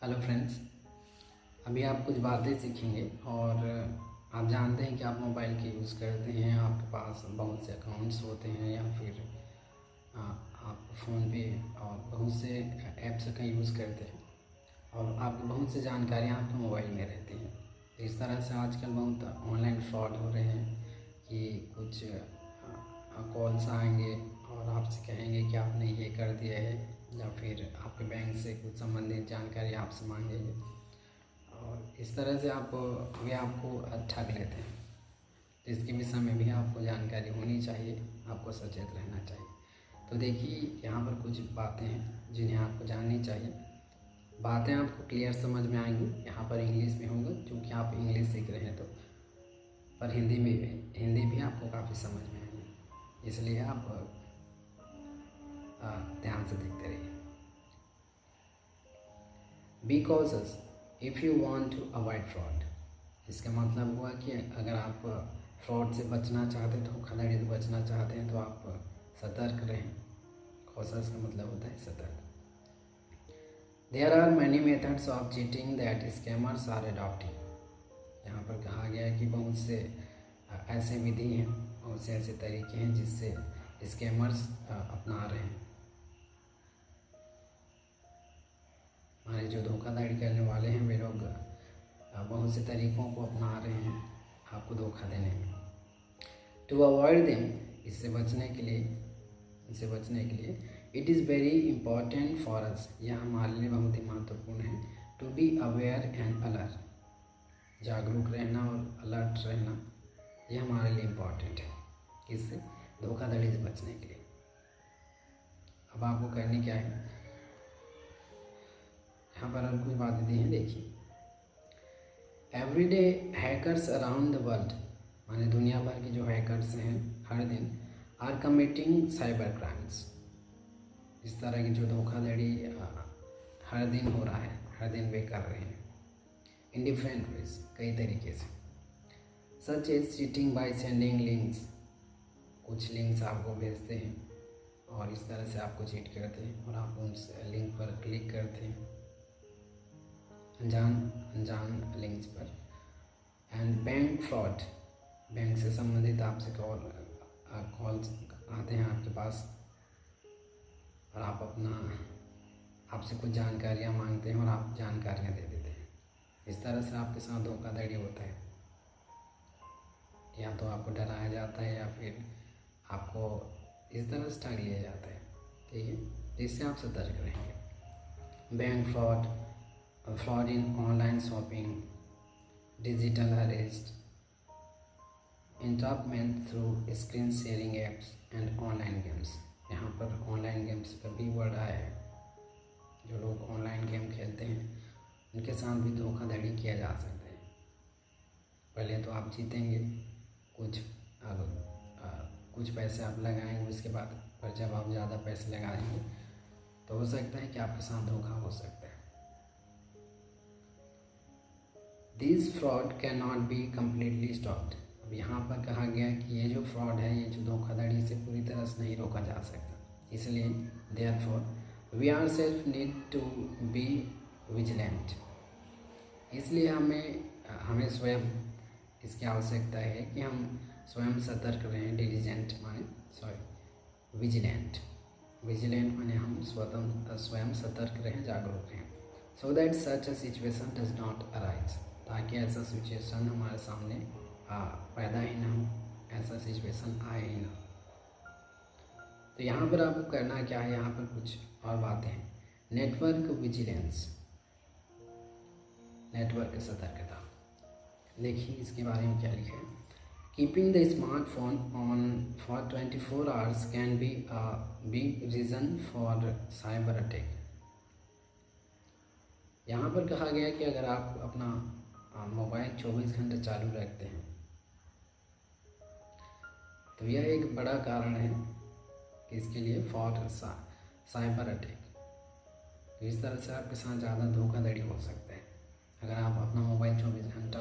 Hello friends, अभी आप कुछ बातें सीखेंगे और आप जानते हैं कि आप मोबाइल के यूज़ करते हैं, आपके पास बहुत से अकाउंट्स होते हैं या फिर आप फ़ोन पे और बहुत से ऐप्स का यूज़ करते हैं और आपकी बहुत सी जानकारियाँ आपके मोबाइल में रहती हैं। इस तरह से आजकल बहुत ऑनलाइन फ्रॉड हो रहे हैं कि कुछ कॉल्स आएंगे और आपसे कहेंगे कि आपने ये कर दिया है या फिर आपके बैंक से कुछ संबंधित जानकारी आपसे मांगेंगे और इस तरह से वे आपको ठग लेते हैं। इसके विषय में भी आपको जानकारी होनी चाहिए, आपको सचेत रहना चाहिए। तो देखिए, यहाँ पर कुछ बातें हैं जिन्हें आपको जाननी चाहिए। बातें आपको क्लियर समझ में आएंगी। यहाँ पर इंग्लिश में होगा क्योंकि आप इंग्लिश सीख रहे हैं, तो पर हिंदी भी आपको काफ़ी समझ में आएंगी, इसलिए आप ध्यान से देखते रहिए। Be cautious if you want to avoid fraud. इसका मतलब हुआ कि अगर आप फ्रॉड से बचना चाहते हैं, धोखाधड़ी से बचना चाहते हैं, तो आप सतर्क रहें। कॉशस का मतलब होता है सतर्क। There are many methods of cheating that scammers are adopting. यहाँ पर कहा गया है कि बहुत से ऐसे विधि हैं, बहुत से ऐसे तरीके हैं जिससे स्कैमर्स अपना रहे हैं। हमारे जो धोखाधड़ी करने वाले हैं वे लोग बहुत से तरीक़ों को अपना रहे हैं आपको धोखा देने में। टू अवॉइड देम, इससे बचने के लिए it is very important for us, यह हमारे लिए बहुत ही महत्वपूर्ण है। To be aware and alert, जागरूक रहना और अलर्ट रहना, यह हमारे लिए इम्पॉर्टेंट है इससे धोखाधड़ी से बचने के लिए। अब आपको करनी क्या है, यहाँ पर हम कुछ बातें दी हैं, देखिए। Everyday hackers around the world, माने दुनिया भर के जो हैकर्स हैं हर दिन, आर कमिटिंग साइबर क्राइम्स। इस तरह की जो धोखाधड़ी हर दिन हो रहा है, हर दिन वे कर रहे हैं इन डिफरेंट वेज, कई तरीके से। Such as cheating by sending links, कुछ लिंक्स आपको भेजते हैं और इस तरह से आपको चीट करते हैं और आप उस लिंक पर क्लिक करते हैं अनजान लिंक्स पर। एंड बैंक फ्रॉड, बैंक से संबंधित आपसे कॉल्स आते हैं आपके पास और आपसे कुछ जानकारियाँ मांगते हैं और आप जानकारियाँ दे देते हैं। इस तरह से आपके साथ धोखाधड़ी होता है। या तो आपको डराया जाता है या फिर आपको इस तरह से ठग लिया जाता है, ठीक है। इससे आप सतर्क रहेंगे। Bank fraud, fraud in online shopping, digital arrest, entrapment through screen sharing apps and online games. यहाँ पर ऑनलाइन गेम्स पर भी वर्ड आया है। जो लोग ऑनलाइन गेम खेलते हैं उनके साथ भी धोखाधड़ी किया जा सकता है। पहले तो आप जीतेंगे कुछ पैसे आप लगाएंगे, उसके बाद पर जब आप ज़्यादा पैसे लगाएंगे तो हो सकता है कि आपके साथ धोखा हो सकता है। This fraud can not be completely stopped. अब यहाँ पर कहा गया कि ये जो फ्रॉड है, ये जो धोखाधड़ी से पूरी तरह से नहीं रोका जा सकता, इसलिए therefore we are self need to be vigilant. इसलिए हमें स्वयं इसकी आवश्यकता है कि हम स्वयं सतर्क रहें। विजिलेंट माने हम स्वयं सतर्क रहें, जागरूक रहें। So that such a situation does not arise, ताकि ऐसा सिचुएशन हमारे सामने पैदा ही ना हो, ऐसा सिचुएशन आए ही ना। तो यहाँ पर आपको करना क्या है, यहाँ पर कुछ और बातें हैं। नेटवर्क विजिलेंस, नेटवर्क सतर्कता। देखिए इसके बारे में क्या लिखा है। Keeping the smartphone on for 24 hours can be a big reason for cyber attack. यहाँ पर कहा गया कि अगर आप अपना मोबाइल 24 घंटे चालू रखते हैं तो यह एक बड़ा कारण है कि इसके लिए फॉर साइबर अटैक। इस तरह से आपके साथ ज़्यादा धोखाधड़ी हो सकता है अगर आप अपना मोबाइल 24 घंटा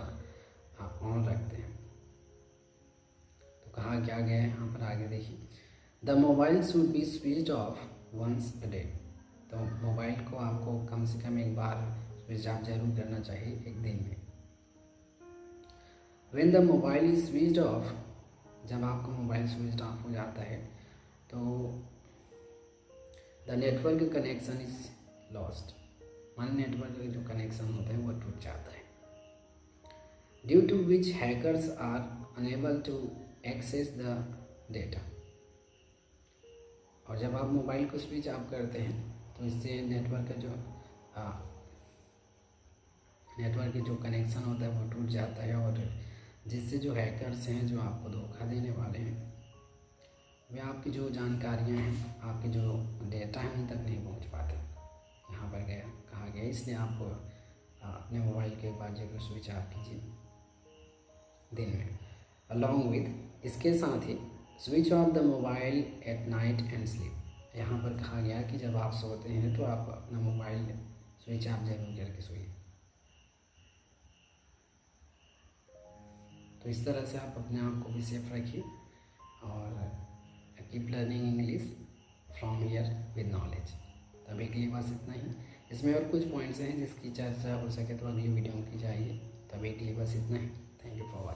ऑन रखते हैं। तो कहा क्या गया है यहाँ पर, आगे देखिए। The mobile should be switched off once a day. तो मोबाइल को आपको कम से कम एक बार स्विच ऑफ जरूर करना चाहिए एक दिन में। When the mobile is switch off, जब आपका मोबाइल स्विच ऑफ हो जाता है तो the network connection is lost, मान नेटवर्क का जो कनेक्शन होता है वो टूट जाता है। Due to which hackers are unable to access the data. और जब आप मोबाइल को स्विच ऑफ करते हैं तो इससे नेटवर्क का जो कनेक्शन होता है वो टूट जाता है, और जिससे जो हैकर्स हैं जो आपको धोखा देने वाले हैं वे आपकी जो जानकारियां हैं, आपके जो डेटा है उन तक नहीं पहुंच पाते। यहाँ पर कहा गया, इसलिए आप अपने मोबाइल के एक बार जरूर स्विच ऑफ कीजिए दिन में। अलॉन्ग विद, इसके साथ ही switch off the mobile at night and sleep. यहाँ पर कहा गया कि जब आप सोते हैं तो आप अपना मोबाइल स्विच ऑफ जरूर करके सोइए। तो इस तरह से आप अपने आप को भी सेफ रखिए और keep learning English from here with knowledge. तो अभी के लिए बस इतना ही। इसमें और कुछ पॉइंट्स हैं जिसकी चर्चा हो सके तो अगली वीडियो में की जाएगी। तो अभी के लिए बस इतना ही। Thank you for watching.